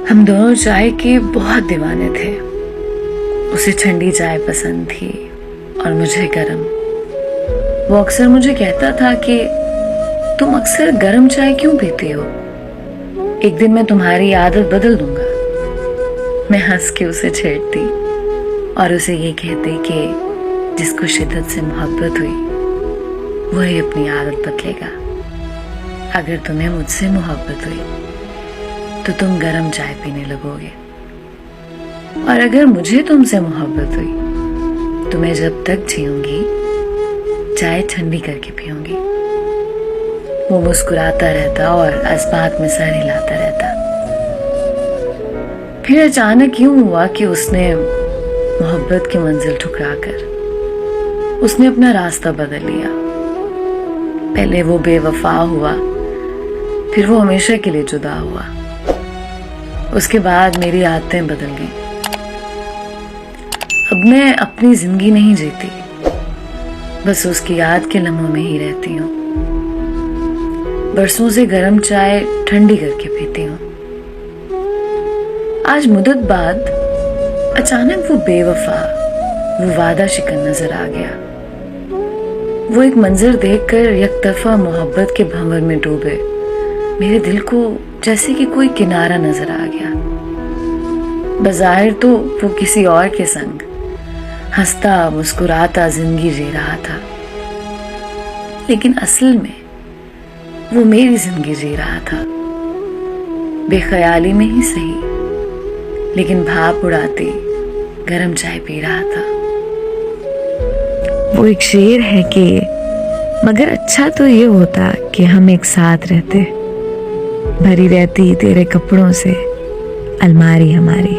हम दोनों चाय के बहुत दीवाने थे। उसे ठंडी चाय पसंद थी और मुझे गरम। वो अक्सर मुझे कहता था कि तुम अक्सर गरम चाय क्यों पीती हो, एक दिन मैं तुम्हारी आदत बदल दूंगा। मैं हंस के उसे छेड़ती और उसे ये कहती कि जिसको शिद्दत से मोहब्बत हुई वही अपनी आदत बदलेगा। अगर तुम्हें मुझसे मोहब्बत हुई तो तुम गरम चाय पीने लगोगे, और अगर मुझे तुमसे मोहब्बत हुई तो मैं जब तक जीऊंगी चाय ठंडी करके पीऊंगी। वो मुस्कुराता रहता और अस्बात में सर हिलाता रहता। फिर अचानक यूं हुआ कि उसने मोहब्बत की मंजिल ठुकराकर उसने अपना रास्ता बदल लिया। पहले वो बेवफा हुआ, फिर वो हमेशा के लिए जुदा हुआ। उसके बाद मेरी आदतें बदल गईं। अब मैं अपनी जिंदगी नहीं जीती, बस उसकी याद के लम्हों में ही रहती हूँ। बरसों से गरम चाय ठंडी करके पीती हूँ। आज मुद्दत बाद अचानक वो बेवफा, वो वादा शिकन नजर आ गया। वो एक मंजर देखकर यकतरफा मोहब्बत के भंवर में डूबे मेरे दिल को जैसे कि कोई किनारा नजर आ गया। बज़ाहिर तो वो किसी और के संग हंसता मुस्कुराता जिंदगी जी रहा था, लेकिन असल में वो मेरी जिंदगी जी रहा था। बेख्याली में ही सही, लेकिन भाप उड़ाती गरम चाय पी रहा था। वो एक शेर है कि मगर अच्छा तो ये होता कि हम एक साथ रहते, भरी रहती तेरे कपड़ों से अलमारी हमारी।